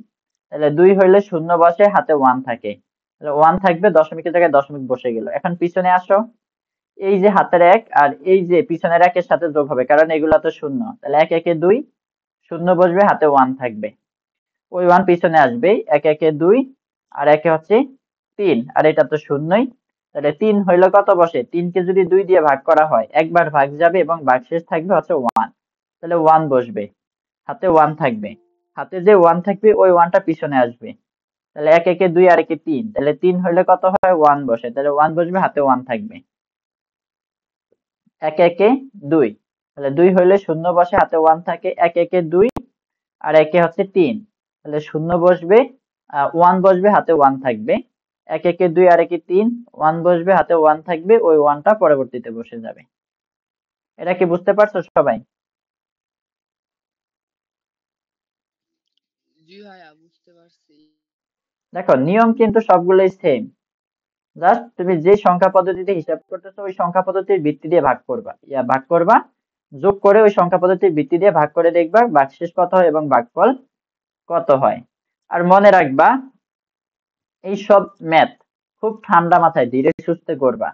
তাহলে 2 হইলে 0 বসে, হাতে 1 থাকে, তাহলে 1 থাকবে, দশমিকের জায়গায় দশমিক বসে গেল। এখন পিছনে আসো, এই যে হাতের 1 আর এই যে পিছনের 1 এর সাথে যোগ হবে, কারণ এগুলা তো 0, তাহলে 1 1 এ 2, 0 বসবে, হাতে 1 থাকবে, ওই 1 পিছনে আসবে, 1 1 এ 2 আর 1 এ হচ্ছে 3, আর এটা তো শূন্যই, তাহলে 3 হইলে কত বসে? 3 কে যদি 2 দিয়ে ভাগ করা হয় একবার ভাগ যাবে এবং ভাগশেষ থাকবে হচ্ছে 1, তাহলে 1 বসবে, হাতে 1 থাকবে, হাতে যে 1 থাকবে ওই 1 টা পিছনে আসবে, তাহলে 1 1 এ 2 আর 1 এ 3, তাহলে 3 হইলে কত হয়? 1 বসে, তাহলে 1 বসবে, হাতে 1 থাকবে, 1 1 এ 2, তাহলে 2 হইলে 0 বসে, হাতে 1 থাকে, 1 1 এ 2 আর 1 এ হচ্ছে 3, তাহলে 0 বসবে, 1 বসবে, হাতে 1 থাকবে, 1 1 এ 2 আর 1 এ 3, 1 বসবে, হাতে 1 থাকবে, ওই 1 টা পরবর্তীতে বসে যাবে। এটা কি বুঝতে পারছো সবাই? জি ভাইয়া বুঝতে পারছি। দেখো নিয়ম কিন্তু সবগুলোই সেম, জাস্ট তুমি যে সংখ্যা পদ্ধতিতে হিসাব করতেছো ওই সংখ্যা পদ্ধতির ভিত্তি দিয়ে ভাগ করবা, যোগ করে ওই সংখ্যা পদ্ধতির ভিত্তি দিয়ে ভাগ করে দেখবা ভাগশেষ কত হয় এবং ভাগফল কত হয়। আর মনে রাখবা এই সব ম্যাথ খুব ঠান্ডা মাথায় ধীরে সুস্থে করবা,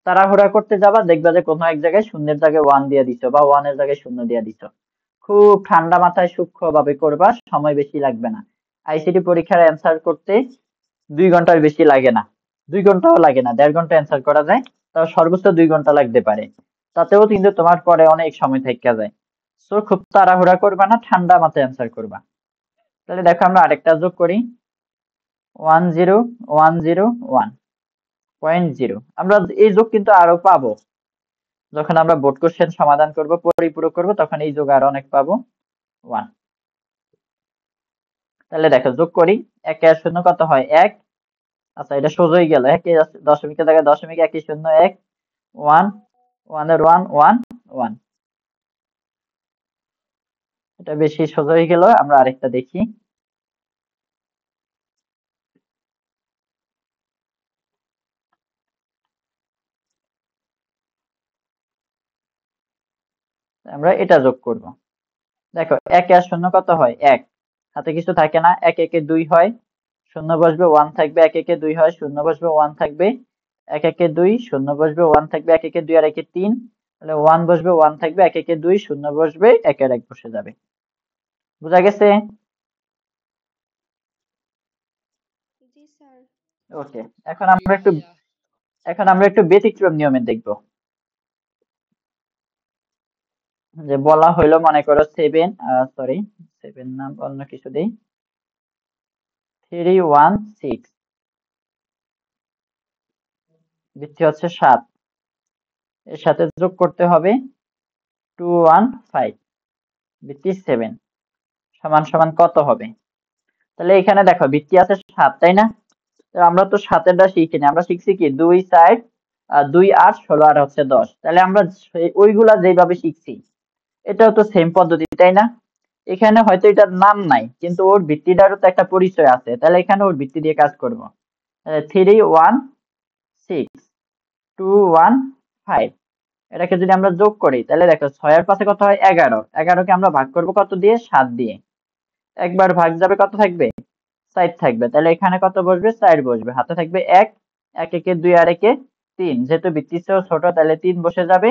তাড়াহুড়া করতে যাবা দেখবা যে কোনো এক জায়গায় শূন্যের জায়গায় 1 দিয়ে দিছো বা 1 এর জায়গায় 0 দিয়ে দিছো। খুব ঠান্ডা মাথায় সূক্ষ্ম ভাবে করবা, সময় বেশি লাগবে না। আইসিটি পরীক্ষার অ্যান্সার করতে 2 ঘন্টার বেশি লাগে না, 2 ঘন্টাও লাগে না, 1.5 ঘন্টা অ্যান্সার করা যায়, তাও সর্বোচ্চ 2 ঘন্টা লাগতে পারে, তাতেও কিন্তু তোমার পরে অনেক সময় থেকে যায়। সো খুব তাড়াহুড়া করবা না, ঠান্ডা মাথায় অ্যান্সার করবা। তাহলে দেখো আমরা আরেকটা যোগ করি, 101010.0, আমরা এই যোগ কিন্তু আরো পাবো, যখন আমরা বোর্ড কোশ্চেন সমাধান করব, পরিপূরক করব, তখন এই যোগ আরো অনেক পাবো, 1। তাহলে দেখো যোগ করি, 1 আর 0 কত হয়? 1, আচ্ছা এটা সোজাই গেল, 1 দশমিকের জায়গায় দশমিক, 1 0 1, 1 1 এর 1 1 1, এটা বেশি সোজা হয়ে গেল। আমরা আরেকটা দেখি, আমরা এটা যোগ করব। দেখো 1 আর 0 কত হয়? 1, হাতে কিছু থাকে না, 1 1 এ 2 হয়, 0 বসবে, 1 থাকবে, 1 1 এ 2 হয়, 0 বসবে, 1 থাকবে, 1 1 এ 2 0 বসবে, 1 থাকবে, 1 1 এ 2 আর 1 এ 3, তাহলে 1 বসবে, 1 থাকবে, 1 1 এ 2 0 বসবে, 1 এর 1 বসে যাবে। বুঝা গেছে? জি স্যার। ওকে, এখন জি আমরা একটু ভাইয়া। ব্যতিক্রম নিয়মে দেখব। যে বলা হইলো, মনে করো 7, সরি 7 নাম অন্য কিছু দেই, 316, ভিত্তি হচ্ছে 7, এর সাথে যোগ করতে হবে 215, ভিত্তি 7, সমান সমান কত হবে? তাহলে এখানে দেখো ভিত্তি আছে 7, তাই না? তো আমরা তো 7-এরটা শিখিনি, আমরা শিখছি কি 2 4 2 8 16 আর হচ্ছে 10, তাহলে আমরা ওইগুলা যেভাবে শিখছি এটাও তো সেম পদ্ধতি, তাই না? এখানে হয়তো এটার নাম নাই, কিন্তু ওর ভিত্তিটারও তো একটা পরিচয় আছে, তাহলে এখানে ওর ভিত্তি দিয়ে কাজ করব। 316 215, এটাকে যদি আমরা যোগ করি তাহলে দেখো 6 এর পাশে কত হয়? 11, 11 কে আমরা ভাগ করব কত দিয়ে? 7 দিয়ে, একবার ভাগ যাবে, কত থাকবে? 4 থাকবে, তাহলে এখানে কত বসবে? 4 বসবে, হাতে থাকবে 1, 1 1 এ 2 আর 1 এ 3, যেহেতু ভিত্তি ছোট তাহলে 3 বসে যাবে,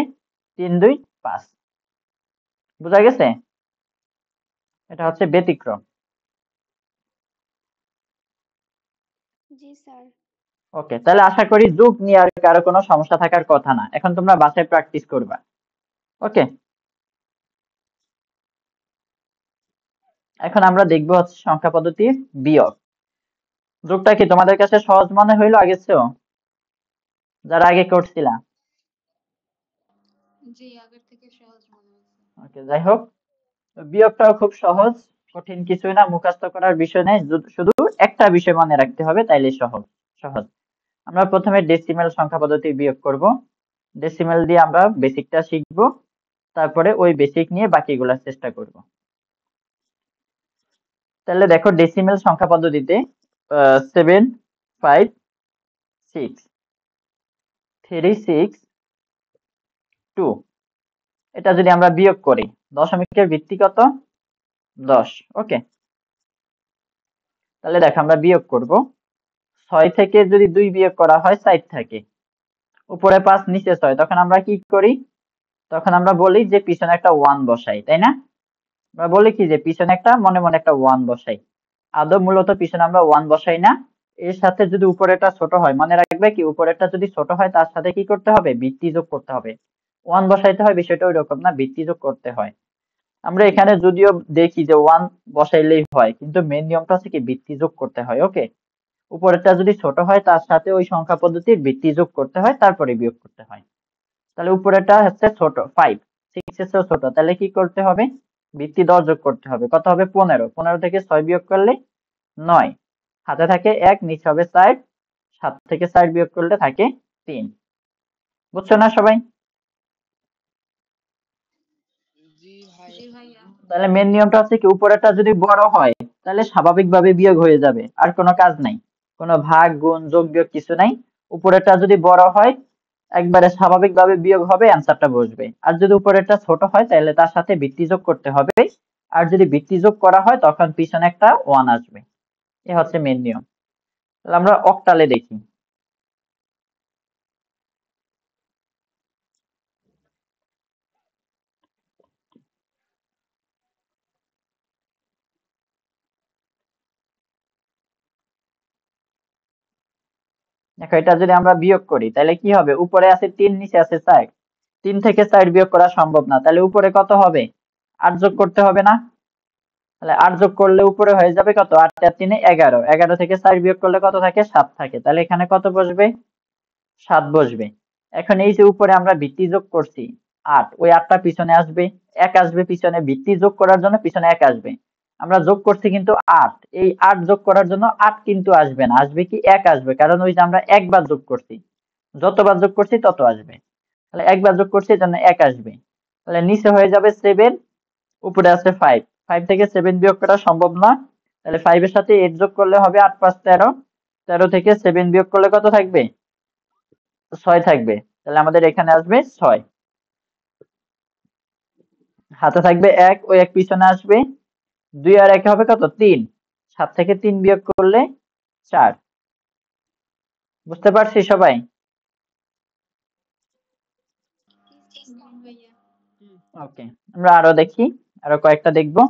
3 2 5। বুঝা গেছে? এটা হচ্ছে ব্যতিক্রম। জি স্যার। ওকে, তাহলে আশা করি যোগ নিয়ে আর কারো কোনো সমস্যা থাকার কথা না, এখন তোমরা বাসায় প্র্যাকটিস করবা। ওকে, এখন আমরা দেখবো হচ্ছে সংখ্যা পদ্ধতির বিয়োগ। যোগটা কি তোমাদের কাছে সহজ মনে হইলো আগের চেয়েও, যারা আগে করছিলা? জি আগের থেকে সহজ মনে হচ্ছে। ওকে, যাই হোক, বিয়োগটাও খুব সহজ, কঠিন কিছুই না, মুখস্থ করার বিষয় নেই, শুধু একটা বিষয় মনে রাখতে হবে, তাইলে সহজ সহজ। আমরা প্রথমে ডেসিমেল সংখ্যা পদ্ধতি বিয়োগ করব। ডেসিমেল দিয়ে আমরা বেসিকটা শিখব, তারপরে ওই বেসিক নিয়ে বাকিগুলা চেষ্টা করব। তাহলে দেখো ডেসিমেল সংখ্যা পদ্ধতিতে 7, 5, 6, 3, 6, 2 এটা যদি আমরা বিয়োগ করি, দশমিকের ভিত্তি কত? 10। ওকে, তাহলে দেখো আমরা বিয়োগ করব। 6 থেকে যদি 2 বিয়োগ করা হয় 4 থাকে, উপরে 5 নিচে 6, তখন আমরা কি করি? তখন আমরা বলি যে পিছনে একটা 1 বসাই, তাই না? আমরা বলি কি যে পিছনে একটা মনে মনে একটা 1 বসাই। আদৌ মূলত পিছনে আমরা 1 বসাই না, এর সাথে যদি উপরেরটা ছোট হয়, মনে রাখবে কি উপরেরটা যদি ছোট হয় তার সাথে কি করতে হবে? বৃত্তি যোগ করতে হবে। 1 বসাইতে হয় বিষয়টা ওইরকম না, বৃত্তি যোগ করতে হয়। আমরা এখানে যদিও দেখি যে 1 বসাইলেই হয়, কিন্তু মেন নিয়মটা হচ্ছে কি বৃত্তি যোগ করতে হয়। ওকে, উপরেরটা যদি ছোট হয় তার সাথে ওই সংখ্যা পদ্ধতির বৃত্তি যোগ করতে হয়, তারপরে বিয়োগ করতে হয়। তাহলে উপরেরটা হচ্ছে ছোট 5, 6 এর চেয়েও ছোট, তাহলে কি করতে হবে? বৃত্তি 10 যোগ করতে হবে। কত হবে? 15। 15 থেকে 6 বিয়োগ করলে 9, হাতে থাকে 1, নিচে হবে 4, 7 থেকে 4 বিয়োগ করলে থাকে 3। বুঝছো না সবাই? জি ভাই। জি ভাইয়া। তাহলে মেন নিয়মটা হচ্ছে কি উপরেরটা যদি বড় হয় তাহলে স্বাভাবিকভাবে বিয়োগ হয়ে যাবে, আর কোনো কাজ নাই, কোনো ভাগ গুণ যোগ বিয়োগ কিছু নাই। উপরেরটা যদি বড় হয় একবারে স্বাভাবিকভাবে বিয়োগ হবে, অ্যান্সারটা বসবে। আর যদি উপরেরটা ছোট হয় তাহলে তার সাথে বৃত্তি যোগ করতে হবে, আর যদি বৃত্তি যোগ করা হয় তখন পিছনে একটা 1 আসবে। এ হচ্ছে মেন নিয়ম। তাহলে আমরা অক্টালে দেখি। দেখো এটা যদি আমরা বিয়োগ করি তাহলে কি হবে? উপরে আছে 3, নিচে আছে 4, 3 থেকে 4 বিয়োগ করা সম্ভব না, তাহলে উপরে কত হবে? 8 যোগ করতে হবে না? তাহলে 8 যোগ করলে উপরে হয়ে যাবে কত? 8 আর 3 11, 11 থেকে 4 বিয়োগ করলে কত থাকে? 7 থাকে, তাহলে এখানে কত বসবে? 7 বসবে। এখন এই যে উপরে আমরা বৃত্তি যোগ করছি 8, ওই 8টা পিছনে আসবে, 1 আসবে পিছনে, বৃত্তি যোগ করার জন্য পিছনে 1 আসবে। আমরা যোগ করছি কিন্তু 8, এই 8 যোগ করার জন্য 8 কিন্তু আসবে না, আসবে কি? 1 আসবে, কারণ ওই যে আমরা একবার যোগ করছি, যতবার যোগ করছি তত আসবে। তাহলে একবার যোগ করছি এর জন্য 1 আসবে। তাহলে নিচে হয়ে যাবে 7, উপরে আছে 5, 5 থেকে 7 বিয়োগ করা সম্ভব না, তাহলে 5 এর সাথে 8 যোগ করলে হবে 8 5 13, 13 থেকে 7 বিয়োগ করলে কত থাকবে? 6 থাকবে, তাহলে আমাদের এখানে আসবে 6। হাতে থাকবে 1, ওই 1 পিছনে আসবে, 2 আর 1 হবে কত? 3, 7 থেকে 3 বিয়োগ করলে 4। বুঝতে পারছি সবাই? জি ভাইয়া। ওকে, আমরা আরো দেখি, আরো কয়েকটা দেখবো।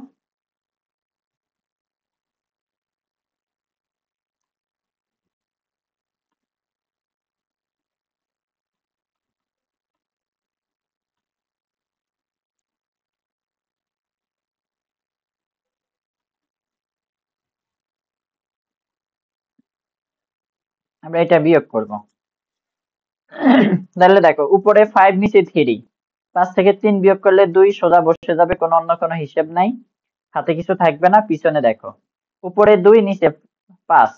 আমরা এটা বিয়োগ করব। তাহলে দেখো উপরে 5, নিচে 3, 5 থেকে 3 বিয়োগ করলে 2 সোজা বসে যাবে, কোনো অন্য কোনো হিসেব নাই, হাতে কিছু থাকবে না। পিছনে দেখো উপরে 2, নিচে 5,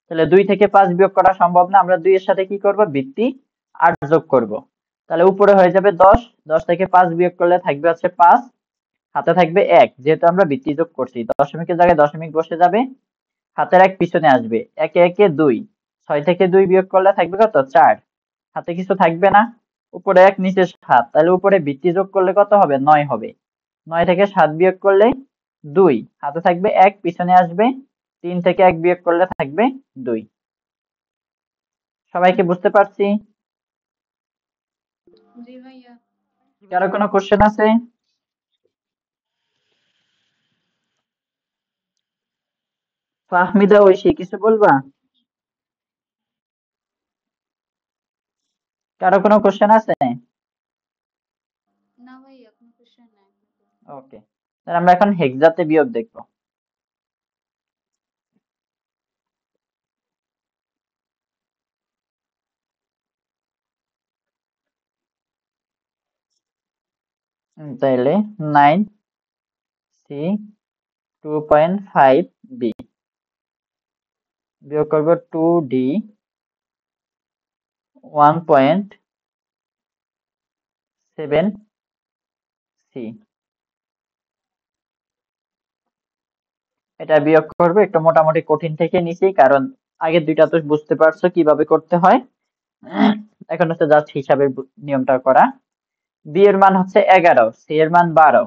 তাহলে 2 থেকে 5 বিয়োগ করা সম্ভব না, আমরা 2 এর সাথে কি করব? বৃত্তি 8 যোগ করব। তাহলে উপরে হয়ে যাবে 10, 10 থেকে 5 বিয়োগ করলে থাকবে হচ্ছে 5, হাতে থাকবে 1, যেহেতু আমরা বৃত্তি যোগ করছি দশমিকের জায়গায় দশমিক বসে যাবে, হাতের 1 পিছনে আসবে, 1 এ 1 2, 6 থেকে 2 বিয়োগ করলে থাকবে কত? 4, হাতে কিছু থাকবে না, উপরে 1 নিচে 7, তাহলে উপরে বৃত্তি যোগ করলে কত হবে? 9 হবে। 9 থেকে 7 বিয়োগ করলে 2, হাতে থাকবে 1, পিছনে আসবে, 3 থেকে 1 বিয়োগ করলে থাকবে 2। সবাইকে বুঝতে পারছি? জি ভাইয়া। কারো কোনো কোশ্চেন আছে? ফাহমিদা ঐশী কিছু বলবা? কারো কোনো কোশ্চেন আছে? না ভাইয়া, কোনো কোশ্চেন নাই। ওকে, তাহলে আমরা এখন হেক্সাতে বিয়োগ দেখবো। তাইলে 9 C 2.5b বিয়োগ করব 2d 1.7c এটা বিয়োগ করবে একটু মোটামুটি কঠিন থেকে নিছি, কারণ আগে দুইটা তো বুঝতে পারছো কিভাবে করতে হয়। এখন হচ্ছে জাস্ট হিসাবের নিয়মটা করা। b এর মান হচ্ছে 11, c এর মান 12,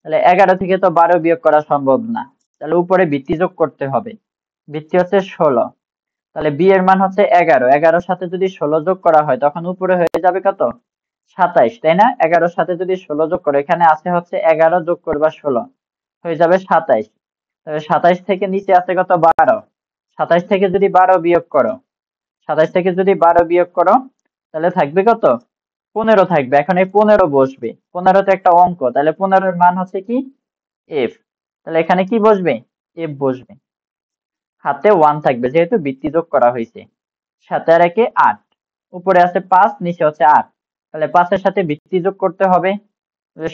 তাহলে 11 থেকে তো 12 বিয়োগ করা সম্ভব না, তাহলে উপরে ভিত্তি যোগ করতে হবে। ভিত্তি হচ্ছে 16, তাহলে b এর মান হচ্ছে 11, 11 সাথে যদি 16 যোগ করা হয় তখন উপরে হয়ে যাবে কত, 27, তাই না? 11 সাথে যদি 16 যোগ করো, এখানে আছে হচ্ছে 11 যোগ করবা 16 হয়ে যাবে 27, তাহলে 27 থেকে নিচে আছে কত, 12, 27 থেকে যদি 12 বিয়োগ করো, 27 থেকে যদি 12 বিয়োগ করো তাহলে থাকবে কত, 15 থাকবে। এখন এই 15 বসবে, 15 তো একটা অঙ্ক, তাহলে 15 এর মান হচ্ছে কি, f, তাহলে এখানে কি বসবে, f বসবে। হাতে 1 থাকবে যেহেতু বৃত্তি যোগ করা হয়েছে। 7 আর 1 8, উপরে আছে 5, নিচে হচ্ছে 8, তাহলে 5 এর সাথে বৃত্তি যোগ করতে হবে,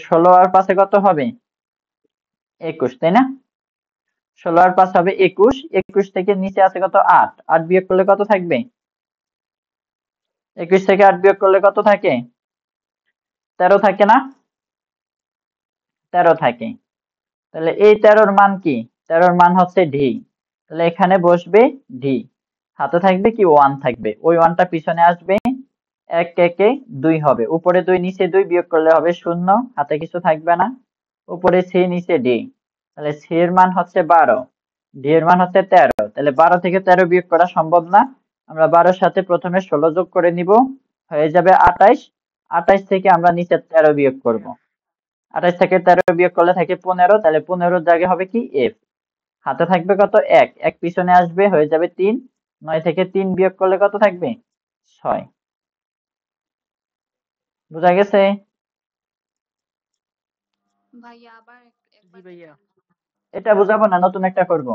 16 আর 5 কত হবে, 21, তাই না? 16 আর 5 হবে 21, 21 থেকে নিচে আছে কত, 8, 8 বিয়োগ করলে কত থাকবে, 21 থেকে 8 বিয়োগ করলে কত থাকে, 13 থাকে না, 13 থাকে। তাহলে এই 13 মান কি, 13 মান হচ্ছে ডি, তাহলে এখানে বসবে ডি, হাতে থাকবে কি 1 থাকবে, ওই 1 টা পিছনে আসবে, 1 একে 2 হবে, উপরে 2 নিচে 2 বিয়োগ করলে হবে 0, হাতে কিছু থাকবে না, উপরে সি নিচে ডি, তাহলে সি এর মান হচ্ছে 12, ডি এর মান হচ্ছে 13, তাহলে 12 থেকে 13 বিয়োগ করা সম্ভব না, আমরা 12 সাথে প্রথমে 16 যোগ করে নিব, হয়ে যাবে 28, 28 থেকে আমরা নিচে 13 বিয়োগ করব, 28 থেকে 13 বিয়োগ করলে থাকে 15, তাহলে 15 জায়গায় হবে কি এফ, হাতে থাকবে কত, 1, 1 পিছনে আসবে হয়ে যাবে 3, 9 থেকে 3 বিয়োগ করলে কত থাকবে, 6। বোঝা গেছে? ভাইয়া আবার জি একবার ভাইয়া। দেখান। এটা বুঝাবো না, নতুন একটা করব।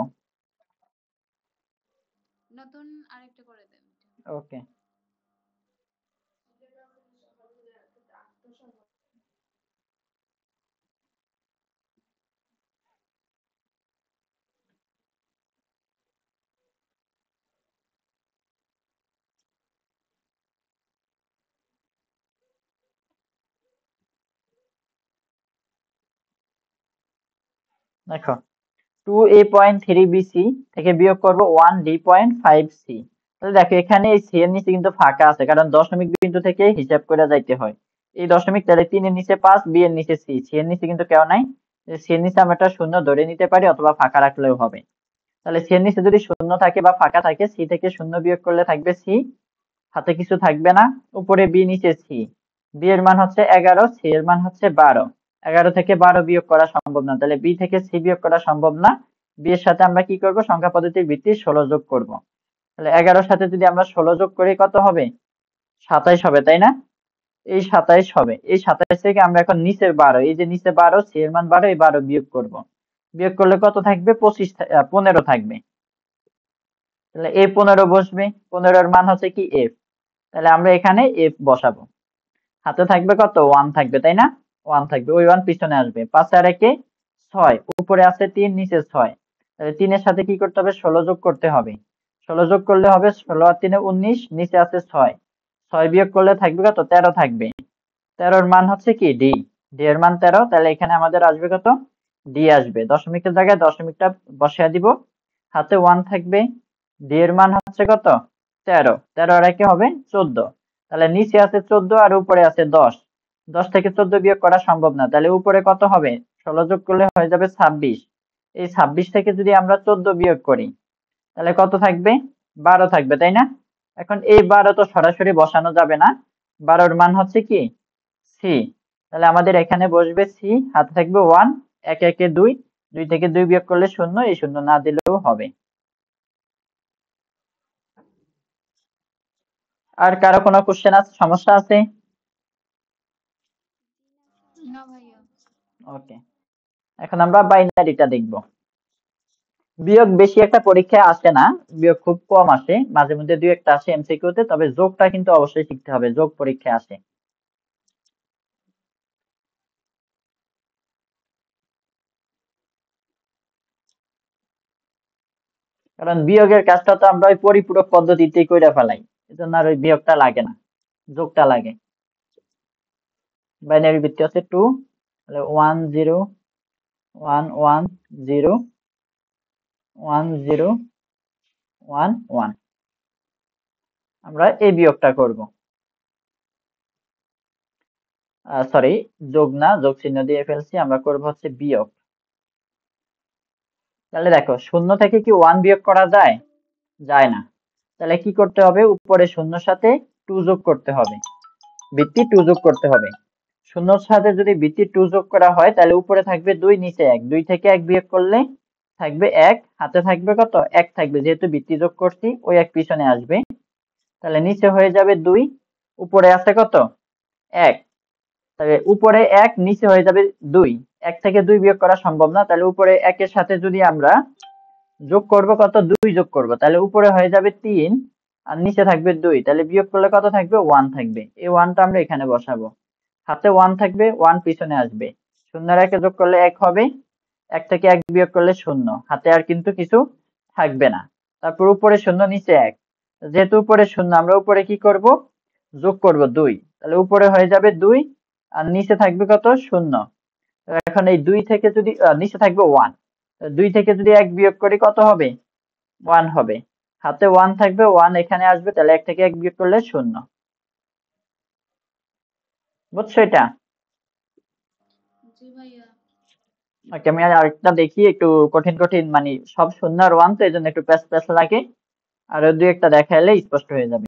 নতুন আরেকটা করে দেন। ওকে, দেখো 2a.3bc থেকে বিয়োগ করব 1d.5c, তাহলে দেখো এখানে এই সি এর নিচে কিন্তু ফাঁকা আছে, কারণ দশমিক বিন্দু থেকে হিসাব করে যাইতে হয়। এই দশমিক, তাহলে 3 এর নিচে 5, বি এর নিচে সি, সি এর নিচে কিন্তু কেউ নাই, সি এর নিচে আমরা একটা শূন্য ধরে নিতে পারি অথবা ফাঁকা রাখলেও হবে। তাহলে সি এর নিচে যদি শূন্য থাকে বা ফাঁকা থাকে, সি থেকে শূন্য বিয়োগ করলে থাকবে সি, হাতে কিছু থাকবে না, উপরে বি নিচে সি, বি এর মান হচ্ছে 11, সি এর মান হচ্ছে 12, 11 থেকে 12 বিয়োগ করা সম্ভব না, তাহলে বি থেকে সি বিয়োগ করা সম্ভব না, বি এর সাথে আমরা কি করব, সংখ্যা পদ্ধতির ভিত্তি 16 যোগ করব, তাহলে 11 সাথে যদি আমরা 16 যোগ করি কত হবে, 27 হবে, তাই না? এই 27 হবে, এই 27 থেকে আমরা এখন নিচের 12, এই যে নিচে 12, সি এর মান 12, এই 12 বিয়োগ করব, বিয়োগ করলে কত থাকবে, 15 থাকবে, তাহলে এই 15 বসবে, 15 এর মান হচ্ছে কি এফ, তাহলে আমরা এখানে এফ বসাবো, হাতে থাকবে কত, 1 থাকবে, তাই না? 1 থাকবে, ওই 1 পিছনে আসবে, 5 আর 1 6, উপরে আছে 3, নিচে 6, তাহলে 3 এর সাথে কি করতে হবে, 16 যোগ করতে হবে, 16 যোগ করলে হবে 16 আর 3 19, নিচে আছে 6, 6 বিয়োগ করলে থাকবে কত, 13 থাকবে, 13 এর মান হচ্ছে কি ডি, ডি এর মান 13, তাহলে এখানে আমাদের আসবে কত, ডি আসবে, দশমিকের জায়গায় দশমিকটা বসিয়ে দিব, হাতে 1 থাকবে, ডি এর মান হচ্ছে কত, 13, 13 আর 1 হবে 14, তাহলে নিচে আছে 14 আর উপরে আছে 10, 10 থেকে 14 বিয়োগ করা সম্ভব না, তাহলে উপরে কত হবে, 16 যোগ করলে হয়ে যাবে 26, এই 26 থেকে যদি আমরা 14 বিয়োগ করি তাহলে কত থাকবে, 12 থাকবে, তাই না? এখন এই 12 তো সরাসরি বসানো যাবে না, 12 এর মান হচ্ছে কি সি, তাহলে আমাদের এখানে বসবে সি, হাতে থাকবে 1, 1 একে 2, 2 থেকে 2 বিয়োগ করলে 0, এই 0 না দিলেও হবে। আর কারো কোনো কোশ্চেন আছে, সমস্যা আছে? না ভাইয়া। ওকে, এখন আমরা বাইনারিটা দেখব। বিয়োগ বেশি একটা পরীক্ষায় আসে না, বিয়োগ খুব কম আসে, মাঝে মধ্যে দুই একটা আসে এমসিকিউ তে, তবে যোগটা কিন্তু অবশ্যই শিখতে হবে, যোগ পরীক্ষায় আসে। কারণ বিয়োগের কাজটা তো আমরা ওই পরিপূরক পদ্ধতিতেই কইরা ফেলাই, এজন্য আর ওই বিয়োগটা লাগে না, যোগটা লাগে। বাইনারি ভিত্তি হচ্ছে 2, তাহলে 1 0 1 1 0 1 0 1 1, আমরা এই বিয়োগটা করব। সরি, যোগ না, যোগ চিহ্ন দিয়ে ফেলছি, আমরা করব হচ্ছে বিয়োগ। তাহলে দেখো, শূন্য থেকে কি 1 বিয়োগ করা যায়? যায় না। তাহলে কি করতে হবে? উপরে শূন্যর সাথে 2 যোগ করতে হবে, ভিত্তি 2 যোগ করতে হবে। শূন্যর সাথে যদি ভিত্তি 2 যোগ করা হয় তাহলে উপরে থাকবে 2, নিচে 1, 2 থেকে 1 বিয়োগ করলে থাকবে 1, হাতে থাকবে কত? 1 থাকবে, যেহেতু ভিত্তি যোগ করছি ওই 1 পিছনে আসবে, তাহলে নিচে হয়ে যাবে 2, উপরে আছে কত? 1, তাহলে উপরে 1, নিচে হয়ে যাবে 2, 1 থেকে 2 বিয়োগ করা সম্ভব না, তাহলে উপরে 1 এর সাথে যদি আমরা যোগ করব কত? 2 যোগ করব, তাহলে উপরে হয়ে যাবে 3 আর নিচে থাকবে 2, তাহলে বিয়োগ করলে কত থাকবে? 1 থাকবে। এই 1টা আমরা এখানে বসাবো, হাতে 1 থাকবে, 1 পিছনে আসবে, শূন্যের 1 যোগ করলে 1 হবে, 1 থেকে 1 বিয়োগ করলে 0, হাতে আর কিন্তু কিছু থাকবে না। তারপর উপরে 0, নিচে 1, যেহেতু উপরে 0 আমরা উপরে কি করব? যোগ করব 2, তাহলে উপরে হয়ে যাবে 2 আর নিচে থাকবে কত? 0। এখন এই 2 থেকে যদি নিচে থাকবে 1, 2 থেকে যদি 1 বিয়োগ করি কত হবে? 1 হবে, হাতে 1 থাকবে, 1 এখানে আসবে, তাহলে 1 থেকে 1 বিয়োগ করলে 0। বুঝছো এটা? জি ভাইয়া। ওকে, আমি আরেকটা দেখি, একটু কঠিন কঠিন, মানে সব 0 আর 1 তো এই জন্য একটু প্যাচ প্যাচ লাগে, আর দুই একটা দেখাইলে স্পষ্ট হয়ে যাবে।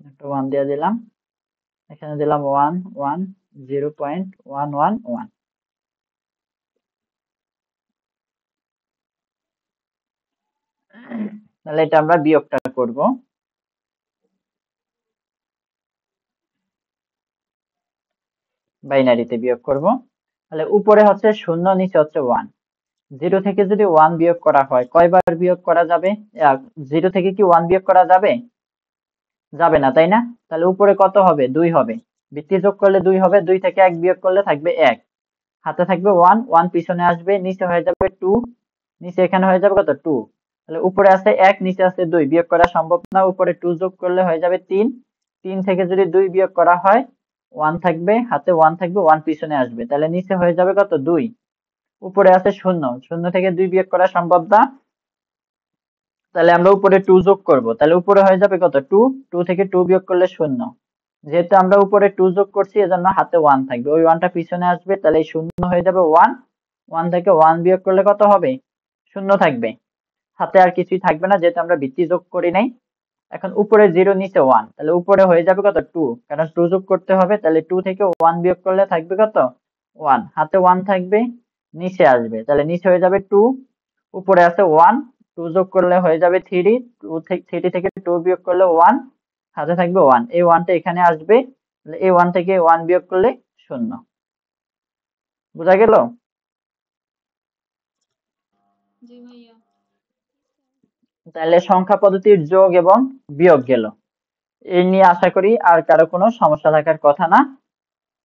একটা 1 দিয়ে দিলাম, এখানে দিলাম 1 1 0.111, তাহলে এটা আমরা বিয়োগটা করব। বাইনারিতে বিয়োগ করব, তাহলে উপরে হচ্ছে 0, নিচে হচ্ছে 1, 0 থেকে যদি 1 বিয়োগ করা হয় কয়বার বিয়োগ করা যাবে? 0 থেকে কি 1 বিয়োগ করা যাবে? যাবে না, তাই না? তাহলে উপরে কত হবে? 2 হবে, ভিত্তি যোগ করলে 2 হবে, 2 থেকে 1 বিয়োগ করলে থাকবে 1, হাতে থাকবে 1, 1 পিছনে আসবে, নিচে হয়ে যাবে 2, নিচে এখানে হয়ে যাবে কত? 2, তাহলে উপরে আছে 1, নিচে আছে 2, বিয়োগ করা সম্ভব না, উপরে 2 যোগ করলে হয়ে যাবে 3, 3 থেকে যদি 2 বিয়োগ করা হয় 1 থাকবে, হাতে 1 থাকবে, 1 পিছনে আসবে, তাহলে নিচে হয়ে যাবে কত? 2, উপরে আছে 0, 0 থেকে 2 বিয়োগ করা সম্ভব না, তাহলে আমরা উপরে 2 যোগ করব, তাহলে উপরে হয়ে যাবে কত? 2, 2 থেকে 2 বিয়োগ করলে 0, যেহেতু আমরা উপরে 2 যোগ করছি এজন্য হাতে 1 থাকবে, ওই 1টা পিছনে আসবে, তাহলে এই 0 হয়ে যাবে 1, 1 থেকে 1 বিয়োগ করলে কত হবে? 0 থাকবে, হাতে আর কিছুই থাকবে না, যেহেতু আমরা ভিত্তি যোগ করি নাই। এখন উপরে 0, নিচে 1, তাহলে উপরে হয়ে যাবে কত? 2, কারণ 2 যোগ করতে হবে, তাহলে 2 থেকে 1 বিয়োগ করলে থাকবে কত? 1, হাতে 1 থাকবে, নিচে আসবে, তাহলে নিচে হয়ে যাবে 2, উপরে আছে 1, 2 যোগ করলে হয়ে যাবে 3, 3 থেকে 2 বিয়োগ করলে 1, হাতে থাকবে 1, এই 1টা এখানে আসবে, তাহলে এই 1 থেকে 1 বিয়োগ করলে 0। বোঝা গেল? জি ভাইয়া। তাহলে সংখ্যা পদ্ধতির যোগ এবং বিয়োগ গেল, এই নিয়ে আশা করি আর কারো কোনো সমস্যা থাকার কথা না।